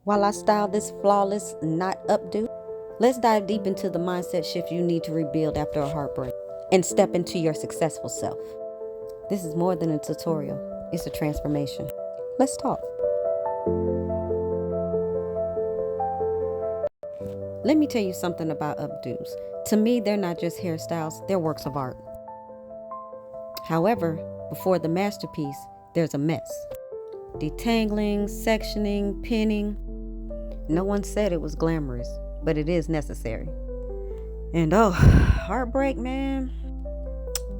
While I style this flawless, not updo, let's dive deep into the mindset shift you need to rebuild after a heartbreak and step into your successful self. This is more than a tutorial, it's a transformation. Let's talk. Let me tell you something about updos. To me, they're not just hairstyles, they're works of art. However, before the masterpiece, there's a mess. Detangling, sectioning, pinning. No one said it was glamorous, but it is necessary. And heartbreak, man,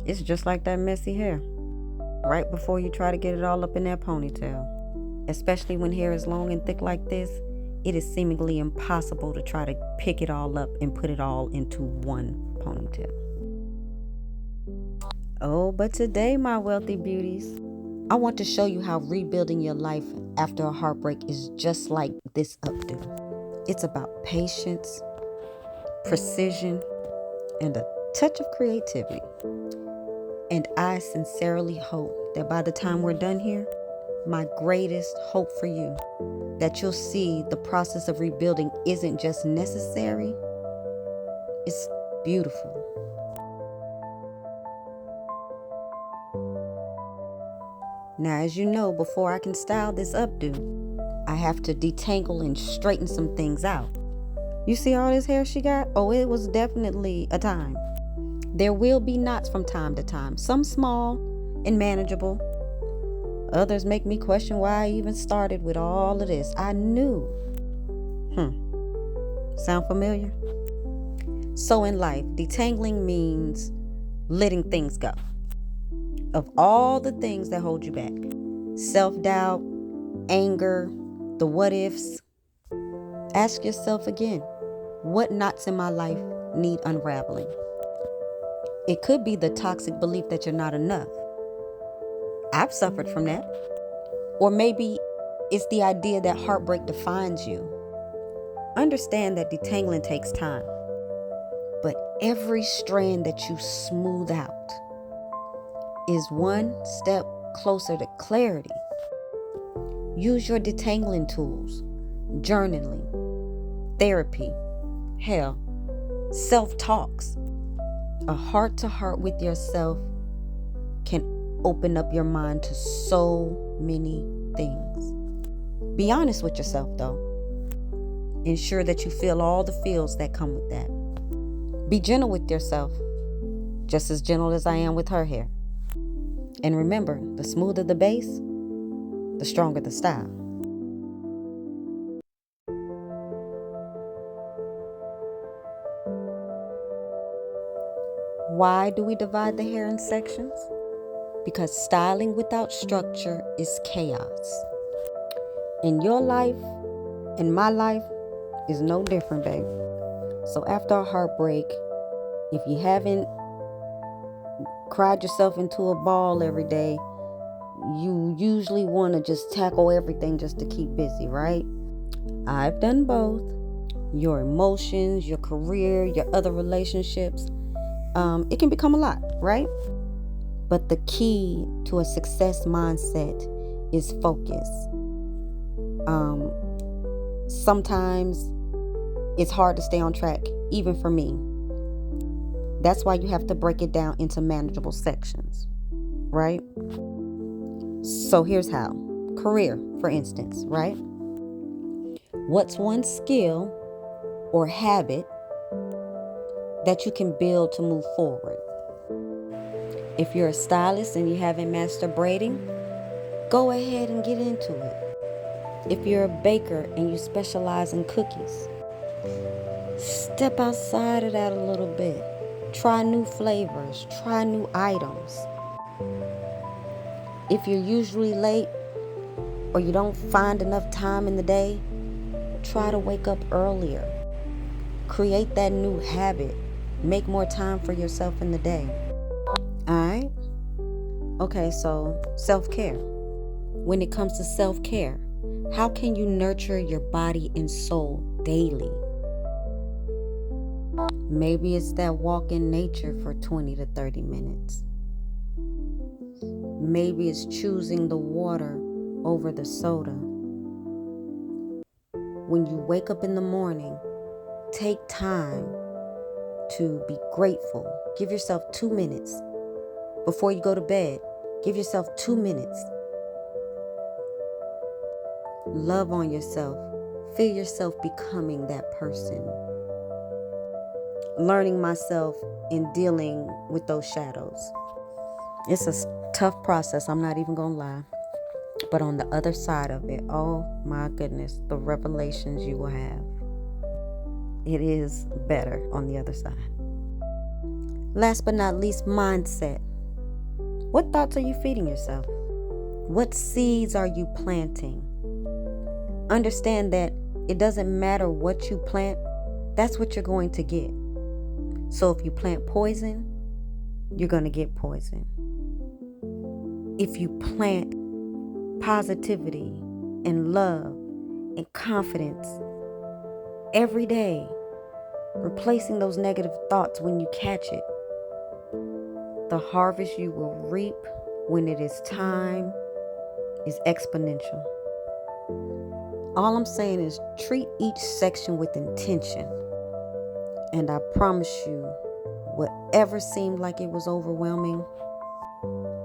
it's just like that messy hair. Right before you try to get it all up in that ponytail. Especially when hair is long and thick like this, it is seemingly impossible to try to pick it all up and put it all into one ponytail. Oh, but today, my wealthy beauties, I want to show you how rebuilding your life after a heartbreak is just like this updo. It's about patience, precision, and a touch of creativity. And I sincerely hope that by the time we're done here, my greatest hope for you, that you'll see the process of rebuilding isn't just necessary, it's beautiful. Now, as you know, before I can style this updo, I have to detangle and straighten some things out. You see all this hair she got? Oh, it was definitely a time. There will be knots from time to time, some small and manageable. Others make me question why I even started with all of this. I knew. Sound familiar? So in life, detangling means letting things go. Of all the things that hold you back, self-doubt, anger, the what ifs, ask yourself again, what knots in my life need unraveling? It could be the toxic belief that you're not enough. I've suffered from that. Or maybe it's the idea that heartbreak defines you. Understand that detangling takes time, but every strand that you smooth out is one step closer to clarity. Use your detangling tools, journaling, therapy, hell, self-talks. A heart-to-heart with yourself can open up your mind to so many things. Be honest with yourself, though. Ensure that you feel all the feels that come with that. Be gentle with yourself, just as gentle as I am with her hair. And remember, the smoother the base, the stronger the style. Why do we divide the hair in sections? Because styling without structure is chaos. And your life and my life is no different, babe. So after a heartbreak, if you haven't cried yourself into a ball every day, you usually want to just tackle everything just to keep busy, right? I've done both. Your emotions, your career, your other relationships, it can become a lot, right? But the key to a success mindset is focus. Sometimes it's hard to stay on track, even for me. That's why you have to break it down into manageable sections, right? So here's how. Career, for instance, right? What's one skill or habit that you can build to move forward? If you're a stylist and you haven't mastered braiding, go ahead and get into it. If you're a baker and you specialize in cookies, step outside of that a little bit. Try new flavors, try new items. If you're usually late or you don't find enough time in the day, try to wake up earlier. Create that new habit. Make more time for yourself in the day. Alright? Okay, so self-care. When it comes to self-care, how can you nurture your body and soul daily? Maybe it's that walk in nature for 20 to 30 minutes. Maybe it's choosing the water over the soda. when you wake up in the morning, take time to be grateful. Give yourself 2 minutes. Before you go to bed, give yourself 2 minutes. Love on yourself. Feel yourself becoming that person. Learning myself in dealing with those shadows. It's a tough process, I'm not even gonna lie. But on the other side of it, oh my goodness, the revelations you will have. It is better on the other side. Last but not least, mindset. What thoughts are you feeding yourself? What seeds are you planting? Understand that it doesn't matter what you plant, that's what you're going to get. So if you plant poison, you're going to get poison. If you plant positivity and love and confidence every day, replacing those negative thoughts when you catch it, the harvest you will reap when it is time is exponential. All I'm saying is treat each section with intention. And I promise you, whatever seemed like it was overwhelming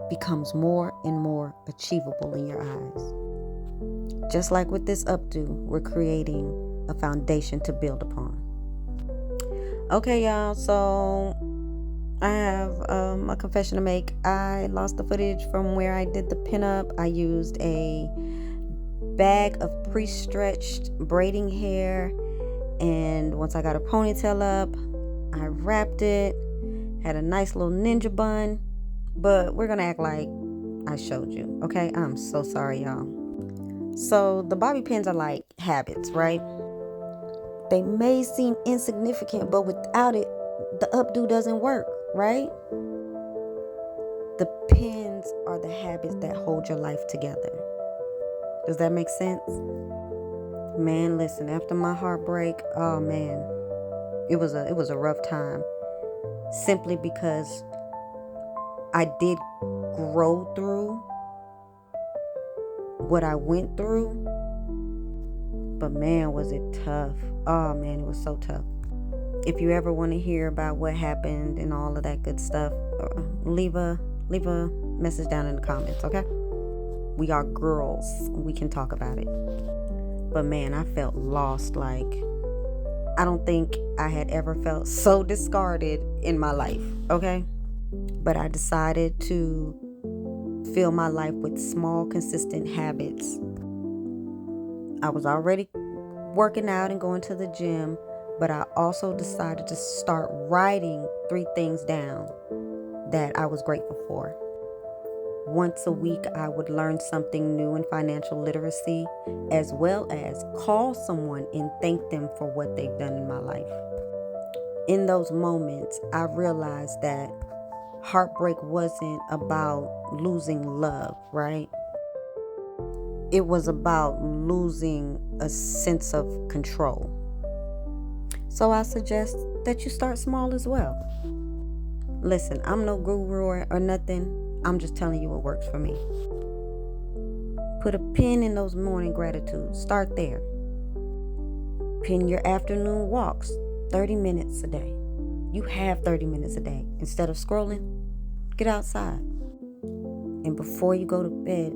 becomes more and more achievable in your eyes. Just like with this updo, we're creating a foundation to build upon. Okay, y'all, so I have a confession to make. I lost the footage from where I did the pinup. I used a bag of pre-stretched braiding hair, and once I got a ponytail up, I wrapped it, had a nice little ninja bun, but we're gonna act like I showed you, okay? I'm so sorry, y'all. So the bobby pins are like habits, right? They may seem insignificant, but without it, the updo doesn't work, right? The pins are the habits that hold your life together. Does that make sense? Man, listen, after my heartbreak, oh man, it was a rough time. Simply because I did grow through what I went through. But man, was it tough. Oh man, it was so tough. If you ever want to hear about what happened and all of that good stuff, leave a message down in the comments, okay? We are girls. We can talk about it. But man, I felt lost. Like, I don't think I had ever felt so discarded in my life, okay? But I decided to fill my life with small, consistent habits. I was already working out and going to the gym, but I also decided to start writing 3 things down that I was grateful for. Once a week, I would learn something new in financial literacy, as well as call someone and thank them for what they've done in my life. In those moments, I realized that heartbreak wasn't about losing love, right? It was about losing a sense of control. So I suggest that you start small as well. Listen, I'm no guru or nothing. I'm just telling you what works for me. Put a pin in those morning gratitudes. Start there. Pin your afternoon walks, 30 minutes a day. You have 30 minutes a day. Instead of scrolling, get outside. And before you go to bed,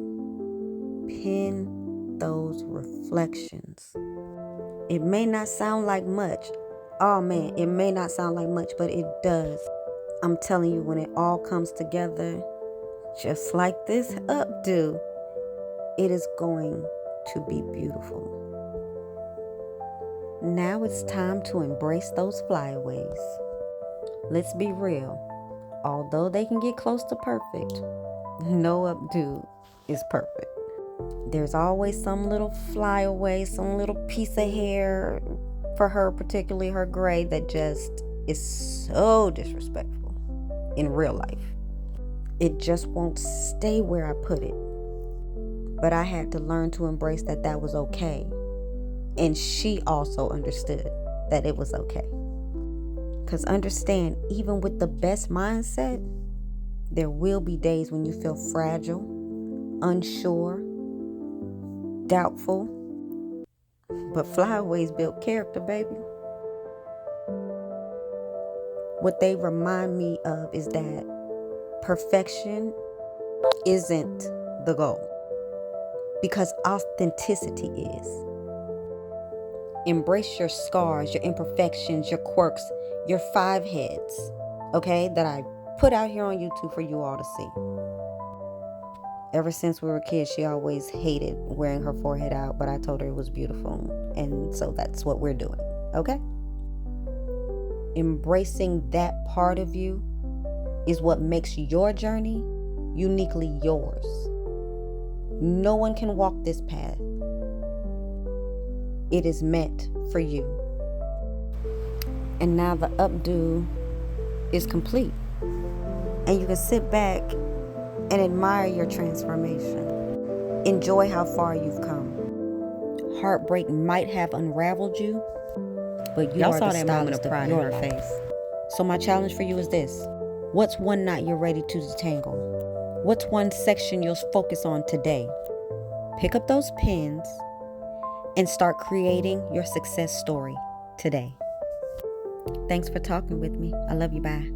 pin those reflections. It may not sound like much. Oh man, it may not sound like much, but it does. I'm telling you, when it all comes together, just like this updo, it is going to be beautiful. Now it's time to embrace those flyaways. Let's be real. Although they can get close to perfect, no updo is perfect. There's always some little flyaway, some little piece of hair, for her, particularly her gray, that just is so disrespectful in real life. It just won't stay where I put it. But I had to learn to embrace that was okay. And she also understood that it was okay. Because understand, even with the best mindset, there will be days when you feel fragile, unsure, doubtful. But flyaways build character, baby. What they remind me of is that perfection isn't the goal, because authenticity is. Embrace your scars, your imperfections, your quirks, your 5 heads, okay, that I put out here on YouTube for you all to see. Ever since we were kids, she always hated wearing her forehead out, but I told her it was beautiful, and so that's what we're doing, okay? Embracing that part of you is what makes your journey uniquely yours. No one can walk this path. It is meant for you. And now the updo is complete. And you can sit back and admire your transformation. Enjoy how far you've come. Heartbreak might have unraveled you, but you are the stylist of pride in her face. So my challenge for you is this. What's one knot you're ready to detangle? What's one section you'll focus on today? Pick up those pens and start creating your success story today. Thanks for talking with me. I love you. Bye.